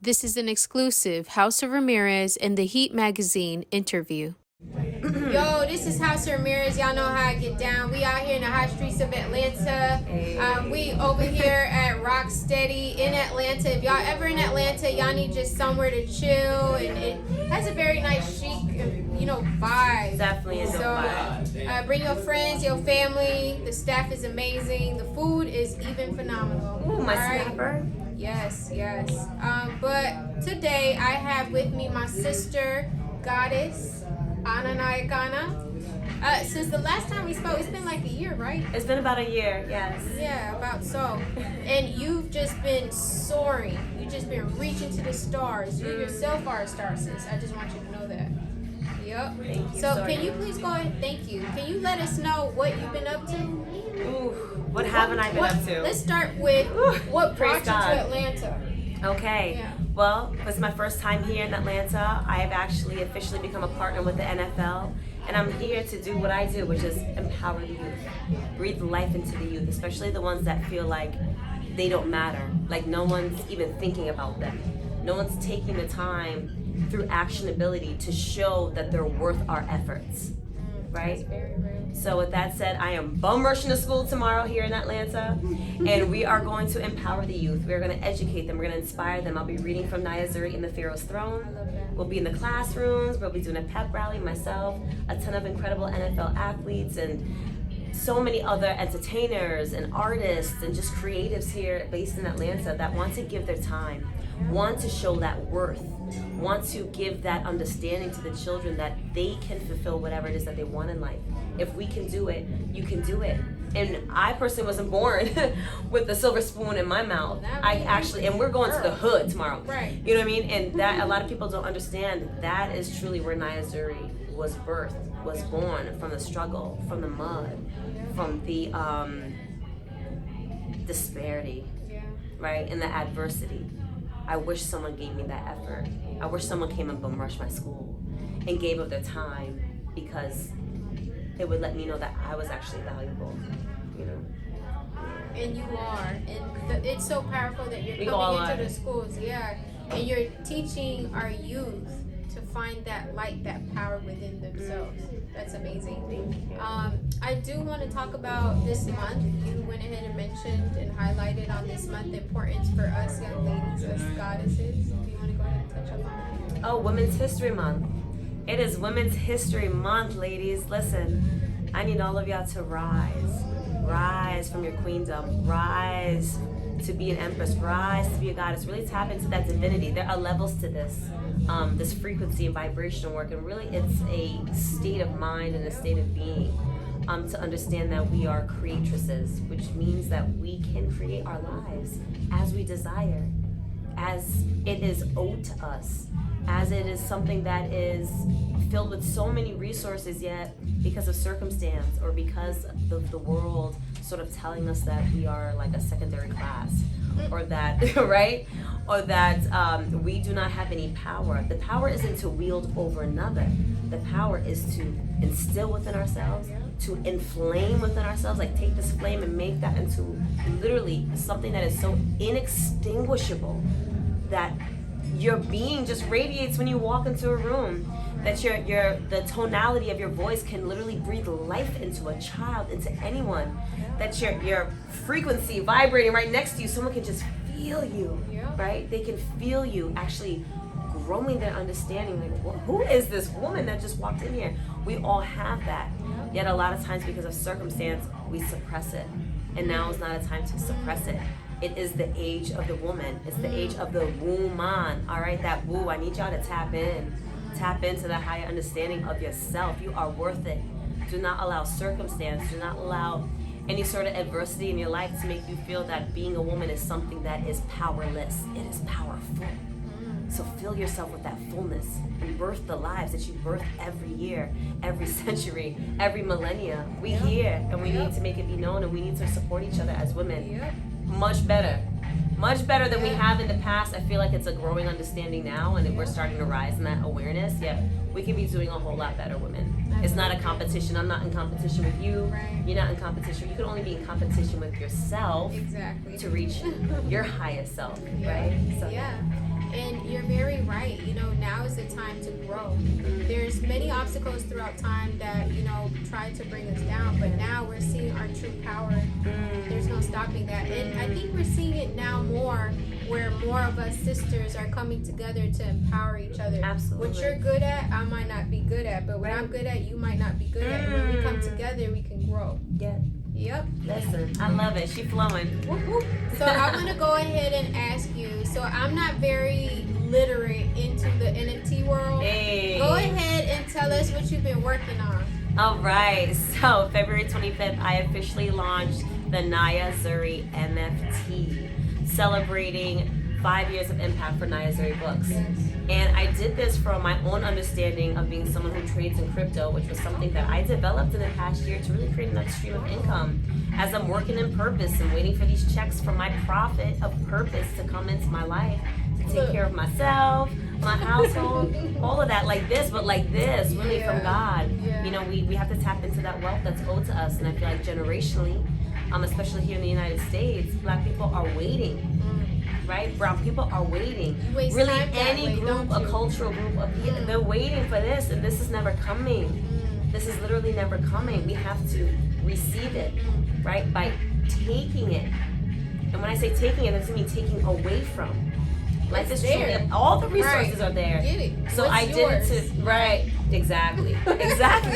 This is an exclusive House of Ramirez and the Heat magazine interview. Yo, this is House of Ramirez. Y'all know how I get down. We out here in the high streets of Atlanta. We over here at Rocksteady in Atlanta. If y'all ever in Atlanta, y'all need just somewhere to chill, and it has a very nice chic, vibe. Definitely is a vibe. Bring your friends, your family. The staff is amazing. The food is even phenomenal. Ooh, my snapper. Yes. But today I have with me my sister, Goddess, Nyakana. Since the last time we spoke, it's been like a year, right? It's been about a year, yes. Yeah, about so. And you've just been soaring. You've just been reaching to the stars. You yourself are a star, sis. I just want you to know that. Yep. Thank you. So can you please go ahead? Thank you. Can you let us know what you've been up to? Ooh, what haven't I been up to? Let's start with what brought you to Atlanta. Okay. Yeah. Well, this is my first time here in Atlanta. I have actually officially become a partner with the NFL, and I'm here to do what I do, which is empower the youth, breathe life into the youth, especially the ones that feel like they don't matter, like no one's even thinking about them. No one's taking the time through actionability to show that they're worth our efforts, right? That's very real. So with that said, I am bum rushing to school tomorrow here in Atlanta, and we are going to empower the youth. We're going to educate them. We're going to inspire them. I'll be reading from Niyah Zuri in the Pharaoh's Throne. We'll be in the classrooms. We'll be doing a pep rally, myself, a ton of incredible NFL athletes, and so many other entertainers and artists and just creatives here based in Atlanta that want to give their time, want to show that worth, want to give that understanding to the children that they can fulfill whatever it is that they want in life. If we can do it, you can do it. And I personally wasn't born with the silver spoon in my mouth. And we're going to the hood tomorrow. Right. You know what I mean? And that a lot of people don't understand. That is truly where Niyah Zuri was birthed, was born, from the struggle, from the mud, from the disparity, right? And the adversity. I wish someone gave me that effort. I wish someone came and bum rushed my school and gave up their time, because it would let me know that I was actually valuable, And you are. And it's so powerful that you're coming into the schools, and you're teaching our youth to find that light, that power within themselves. That's amazing. I do want to talk about this month. You went ahead and mentioned and highlighted on this month the importance for us young ladies as goddesses. Do you want to go ahead and touch up on that? Oh, Women's History Month. It is Women's History Month, ladies. Listen, I need all of y'all to rise. Rise from your queendom. Rise to be an empress. Rise to be a goddess. Really tap into that divinity. There are levels to this frequency and vibrational work, and really it's a state of mind and a state of being, to understand that we are creatresses, which means that we can create our lives as we desire, as it is owed to us, as it is something that is filled with so many resources, yet because of circumstance or because of the world sort of telling us that we are like a secondary class, or that, right? Or that we do not have any power. The power isn't to wield over another. The power is to instill within ourselves, to inflame within ourselves, like take this flame and make that into literally something that is so inextinguishable that your being just radiates when you walk into a room, that the tonality of your voice can literally breathe life into a child, into anyone, that your frequency vibrating right next to you, someone can just feel you, right? They can feel you actually growing their understanding, like, who is this woman that just walked in here? We all have that, yet a lot of times because of circumstance, we suppress it, and now is not a time to suppress it. It is the age of the woman. It's the age of the woman. All right, that woo. I need y'all to tap into the higher understanding of yourself. You are worth it. Do not allow circumstance. Do not allow any sort of adversity in your life to make you feel that being a woman is something that is powerless. It is powerful. So fill yourself with that fullness and birth the lives that you birth every year, every century, every millennia. We here, and we need to make it be known, and we need to support each other as women. Much better than we have in the past. I feel like it's a growing understanding now, and we're starting to rise in that awareness. We could be doing a whole lot better, women. It's not a competition. I'm not in competition with you. You're not in competition. You can only be in competition with yourself to reach your highest self, right? So, and right. Now is the time to grow. There's many obstacles throughout time that, try to bring us down, but now we're seeing our true power. There's no stopping that. And I think we're seeing it now more, where more of us sisters are coming together to empower each other. Absolutely. What you're good at, I might not be good at, but what I'm good at, you might not be good at. And when we come together, we can grow. Yeah. Yep. Listen, I love it. She flowing. Whoop, whoop. So I want to go ahead and ask you. So I'm not very literate into the NFT world. Hey. Go ahead and tell us what you've been working on. All right. So February 25th, I officially launched the Niyah Zuri NFT, celebrating 5 years of impact for Niyah Zuri books. And I did this from my own understanding of being someone who trades in crypto, which was something that I developed in the past year to really create another stream of income as I'm working in purpose and waiting for these checks from my profit of purpose to come into my life to take care of myself, my household, all of that, like this, but like this, really from God. We have to tap into that wealth that's owed to us. And I feel like generationally, especially here in the United States, Black people are waiting. Right? Brown people are waiting. Really, any group, a cultural group of people, they're waiting for this, and this is never coming. This is literally never coming. We have to receive it, right? By taking it. And when I say taking it doesn't mean taking away from. Life is truly, all the resources are there. Get it. So I did it to, right, exactly.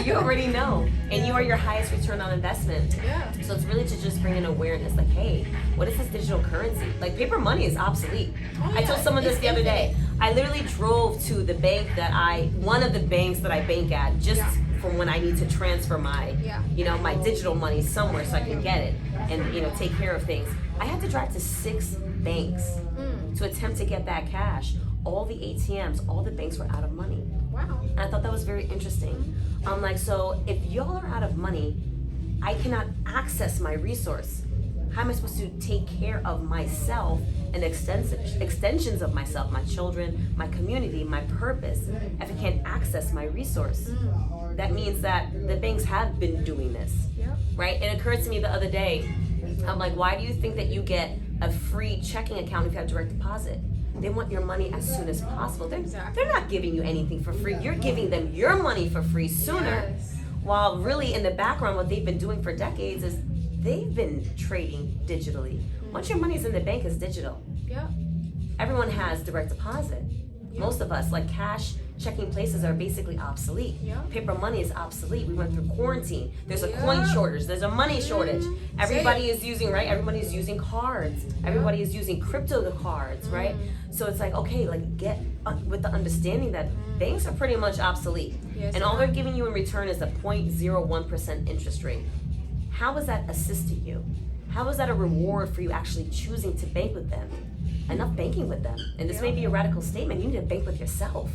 You already know. And you are your highest return on investment. Yeah. So it's really to just bring in awareness, like, hey, what is this digital currency? Like, paper money is obsolete. I told someone this the other day. I literally drove to the bank one of the banks that I bank at, just from when I need to transfer my, my digital money somewhere so I can get it and, take care of things. I had to drive to 6 banks to attempt to get that cash. All the ATMs, all the banks were out of money. Wow. And I thought that was very interesting. I'm like, so if y'all are out of money, I cannot access my resource. How am I supposed to take care of myself and extensions of myself, my children, my community, my purpose, if I can't access my resource? That means that the banks have been doing this, right? It occurred to me the other day, I'm like, why do you think that you get a free checking account if you have direct deposit? They want your money as soon as possible. They're not giving you anything for free. You're giving them your money for free sooner. While really in the background, what they've been doing for decades is they've been trading digitally. Once your money's in the bank, it's digital. Everyone has direct deposit. Most of us, like cash checking places, are basically obsolete. Paper money is obsolete. We went through quarantine. There's a coin shortage. There's a money shortage. Everybody is using, right? Everybody is using cards. Everybody is using crypto cards, right? So it's like, okay, like get with the understanding that banks are pretty much obsolete. And all they're giving you in return is a 0.01% interest rate. How is that assisting you? How is that a reward for you actually choosing to bank with them? Enough banking with them. And this may be a radical statement. You need to bank with yourself.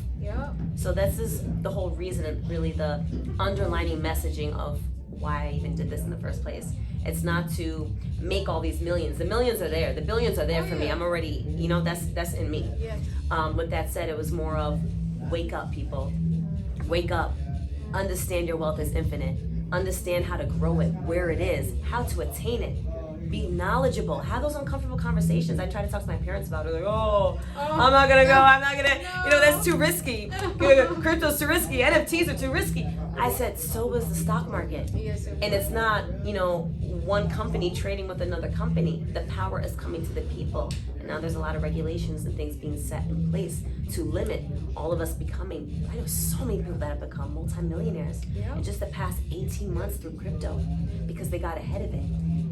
So this is the whole reason and really the underlining messaging of why I even did this in the first place. It's not to make all these millions. The millions are there. The billions are there for me. I'm already, that's in me. With that said, it was more of wake up, people. Wake up. Understand your wealth is infinite. Understand how to grow it, where it is, how to attain it. Be knowledgeable. Have those uncomfortable conversations. I try to talk to my parents about it. Like, I'm not gonna go. I'm not gonna. That's too risky. Crypto's too risky. NFTs are too risky. I said, so is the stock market. And it's not, one company trading with another company. The power is coming to the people. And now there's a lot of regulations and things being set in place to limit all of us becoming. I know so many people that have become multimillionaires in just the past 18 months through crypto because they got ahead of it.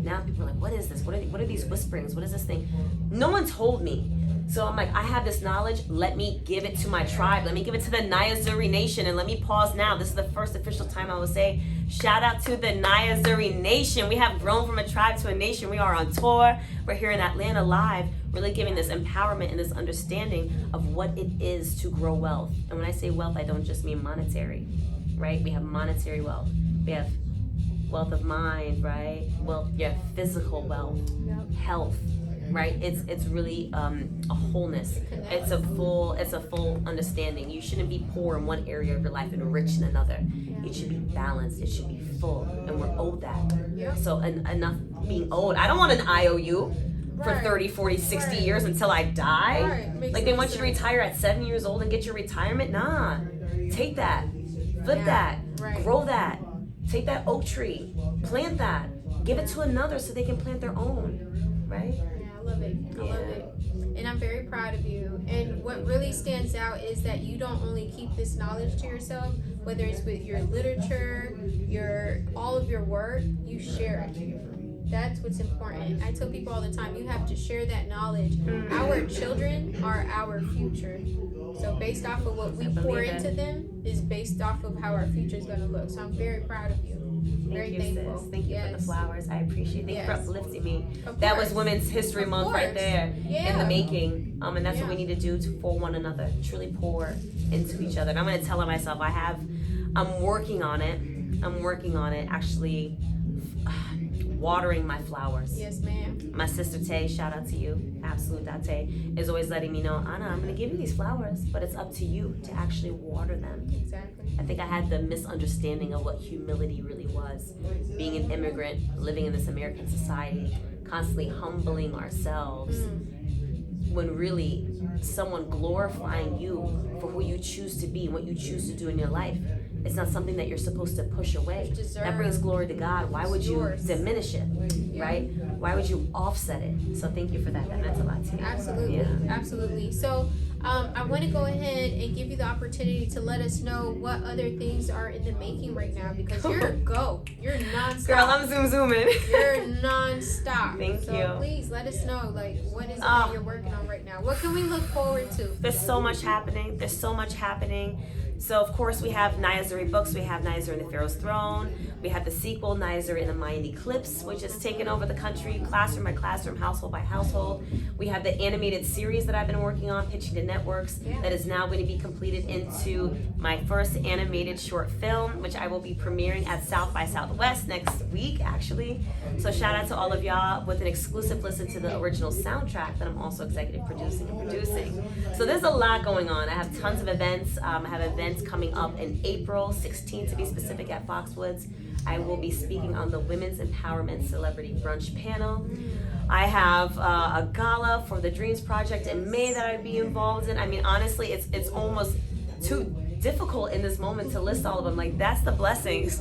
Now people are like, what is this? What are these whisperings? What is this thing? No one told me. So I'm like, I have this knowledge. Let me give it to my tribe. Let me give it to the Niyah Zuri Nation. And let me pause now. This is the first official time I will say, shout out to the Niyah Zuri Nation. We have grown from a tribe to a nation. We are on tour. We're here in Atlanta live, really giving this empowerment and this understanding of what it is to grow wealth. And when I say wealth, I don't just mean monetary, right? We have monetary wealth. We have wealth of mind, right? Wealth, physical wealth, health, right? It's really a wholeness. It's a full understanding. You shouldn't be poor in one area of your life and rich in another. It should be balanced. It should be full, and we're owed that. So enough being owed. I don't want an IOU. for 30, 40, 60 years until I die. Like they want you to retire at 7 years old and get your retirement. Nah, take that, flip that, grow that, take that oak tree, plant that, give it to another so they can plant their own, right? Yeah, I love it. I love it. And I'm very proud of you. And what really stands out is that you don't only keep this knowledge to yourself, whether it's with your literature, all of your work, you share it. That's what's important. I tell people all the time, you have to share that knowledge. Our children are our future. So based off of what we pour into them is based off of how our future is going to look. So I'm very proud of you. Very thankful. Sis. Thank you for the flowers. I appreciate it. Thank you for uplifting me. Of That course. was Women's History Month right there in the making. And that's what we need to do for one another. Truly pour into each other. And I'm going to tell myself I'm working on it. Actually watering my flowers. Yes, ma'am. My sister Tay, shout out to you, Absolute Tay, is always letting me know, Anna, I'm going to give you these flowers, but it's up to you to actually water them. Exactly. I think I had the misunderstanding of what humility really was. Being an immigrant, living in this American society, constantly humbling ourselves, when really someone glorifying you for who you choose to be and what you choose to do in your life. It's not something that you're supposed to push away. That brings glory to God. Why would you diminish it, right? Why would you offset it? So thank you for that. That meant a lot to me. Absolutely. Yeah. Absolutely. So I want to go ahead and give you the opportunity to let us know what other things are in the making right now, because you're a go. You're nonstop. Girl, I'm zooming. You're nonstop. Thank you. Please let us know, like, what is it that you're working on right now? What can we look forward to? There's so much happening. So, of course, we have Niyah Zuri books. We have Niyah Zuri and the Pharaoh's Throne. We have the sequel, Niyah Zuri and the Mayan Eclipse, which has taken over the country, classroom by classroom, household by household. We have the animated series that I've been working on, pitching to networks, that is now going to be completed into my first animated short film, which I will be premiering at South by Southwest next week, actually. So shout out to all of y'all with an exclusive listen to the original soundtrack that I'm also executive producing and producing. So there's a lot going on. I have tons of events. I have events coming up in April 16th, to be specific, at Foxwoods. I will be speaking on the Women's Empowerment Celebrity Brunch panel. I have a gala for the Dreams Project in May that I'd be involved in. I mean, honestly, it's almost too difficult in this moment to list all of them. Like, that's the blessings.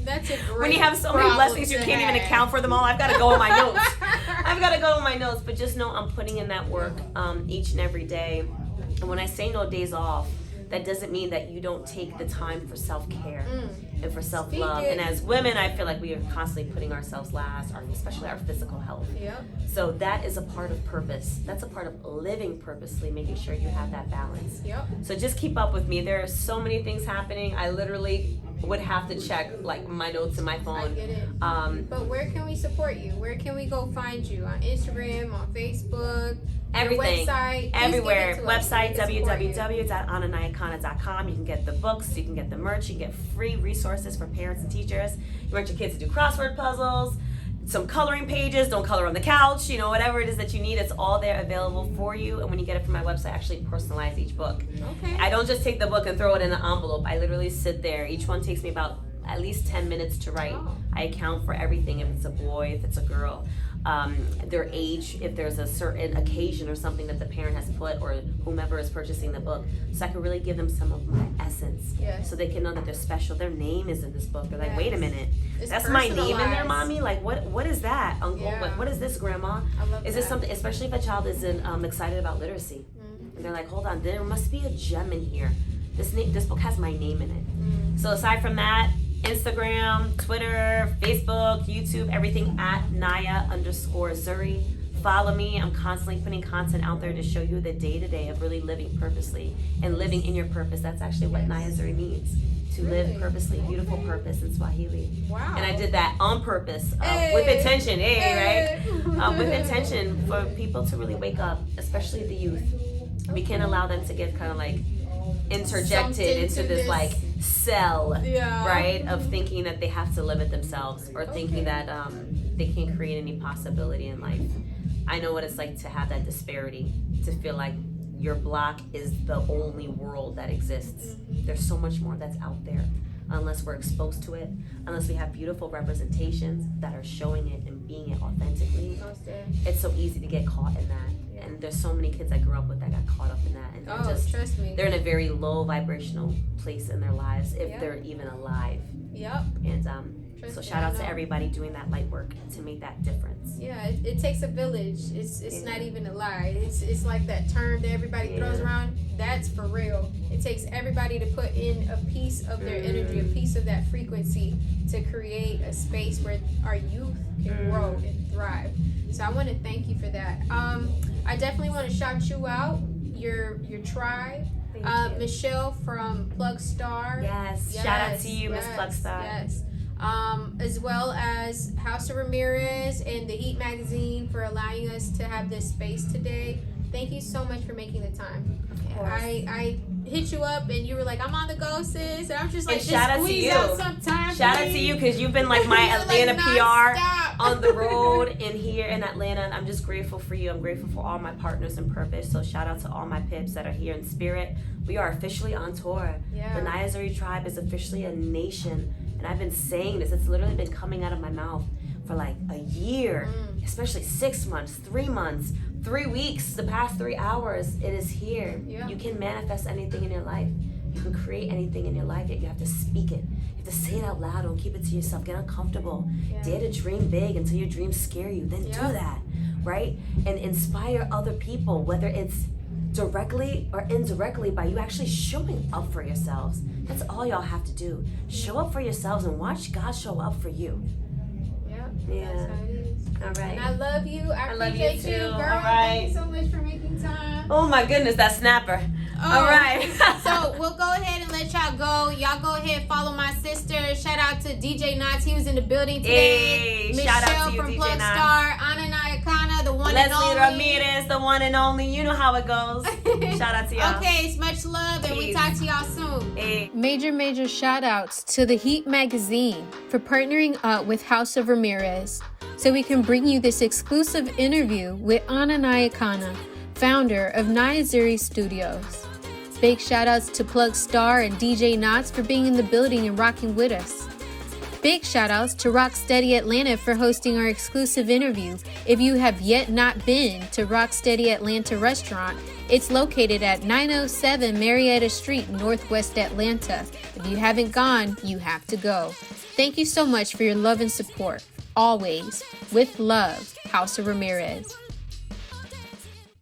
That's a great when you have so many blessings, you can't even account for them all. I've got to go in my notes. But just know I'm putting in that work each and every day. And when I say no days off, that doesn't mean that you don't take the time for self-care and for self-love. And as women, I feel like we are constantly putting ourselves last, especially our physical health. Yep. So that is a part of purpose. That's a part of living purposely, making sure you have that balance. Yep. So just keep up with me. There are so many things happening. I literally would have to check like my notes in my phone. I get it. But where can we support you? Where can we go find you? On Instagram, on Facebook? Everything, website, everywhere. Website, www.ananyakana.com. You can get the books, you can get the merch, you can get free resources for parents and teachers. You want your kids to do crossword puzzles, some coloring pages, don't color on the couch, whatever it is that you need, it's all there available for you. And when you get it from my website, I actually personalize each book. Okay. I don't just take the book and throw it in an envelope. I literally sit there. Each one takes me about at least 10 minutes to write. I account for everything, if it's a boy, if it's a girl. Their age, if there's a certain occasion or something that the parent has put, or whomever is purchasing the book, so I can really give them some of my essence, so they can know that they're special. Their name is in this book. They're like, wait a minute, that's my name in there, mommy? Like, what is that, uncle? What is this, grandma? I love is this something, especially if a child isn't excited about literacy, and they're like, hold on, there must be a gem in here. This book has my name in it. So aside from that, Instagram, Twitter, Facebook, YouTube, everything at Niyah_Zuri. Follow me. I'm constantly putting content out there to show you the day-to-day of really living purposely and living in your purpose. That's actually what Niyah Zuri means. To live purposely, beautiful purpose in Swahili. Wow. And I did that on purpose, with intention, right? With intention for people to really wake up, especially the youth. We can't allow them to get kind of like interjected into this like cell, right, of thinking that they have to limit themselves, or thinking that they can't create any possibility in life. I know what it's like to have that disparity, to feel like your block is the only world that exists. There's so much more that's out there, unless we're exposed to it, unless we have beautiful representations that are showing it and being it authentically, it's so easy to get caught in that. And there's so many kids I grew up with that got caught up in that, and Trust me, they're in a very low vibrational place in their lives, if they're even alive. And so shout out to everybody doing that light work to make that difference. It takes a village. It's not even a lie. It's like that term that everybody throws around. That's for real. It takes everybody to put in a piece of their energy, a piece of that frequency, to create a space where our youth can grow and thrive. So I want to thank you for that. I definitely want to shout you out, your tribe. Michelle from Plug Star. Yes. Shout out to you, Miss Plug Star. Yes. As well as House of Ramirez and the Heat magazine for allowing us to have this space today. Thank you so much for making the time. I hit you up and you were like, I'm on the go, sis. And I'm just like, shout out to you. Out some time, shout out to you, because you've been like my Atlanta PR stop. on the road and here in Atlanta. And I'm just grateful for you. I'm grateful for all my partners in purpose. So shout out to all my pips that are here in spirit. We are officially on tour. The Niyah Zuri tribe is officially a nation. And I've been saying this. It's literally been coming out of my mouth for like a year, especially 6 months, 3 months, 3 weeks, the past 3 hours. It is here. You can manifest anything in your life. You can create anything in your life, yet you have to speak it. You have to say it out loud. Don't keep it to yourself. Get uncomfortable. Dare to dream big until your dreams scare you. Then do that, right? And inspire other people, whether it's directly or indirectly, by you actually showing up for yourselves. That's all y'all have to do. Show up for yourselves and watch God show up for you. That's how it is. All right. And I love you. I appreciate you too. Girl. All right. Thank you so much for making time. Oh my goodness, that snapper. All right. So we'll go ahead and let y'all go. Y'all go ahead and follow my sister. Shout out to DJ Knots. He was in the building today. Hey, shout out to you, from DJ Plug Knots. Star. Nyakana, the one Leslie and only. Ramirez, the one and only. You know how it goes. Shout out to y'all. Okay, it's much love, and we talk to y'all soon. Hey. Major shout outs to the Heat magazine for partnering up with House of Ramirez so we can bring you this exclusive interview with Nyakana, founder of Niyah Zuri Studios. Big shout outs to Plug Star and DJ Knots for being in the building and rocking with us. Big shout outs to Rocksteady Atlanta for hosting our exclusive interview. If you have yet not been to Rocksteady Atlanta restaurant, it's located at 907 Marietta Street, Northwest Atlanta. If you haven't gone, you have to go. Thank you so much for your love and support. Always, with love, House of Ramirez.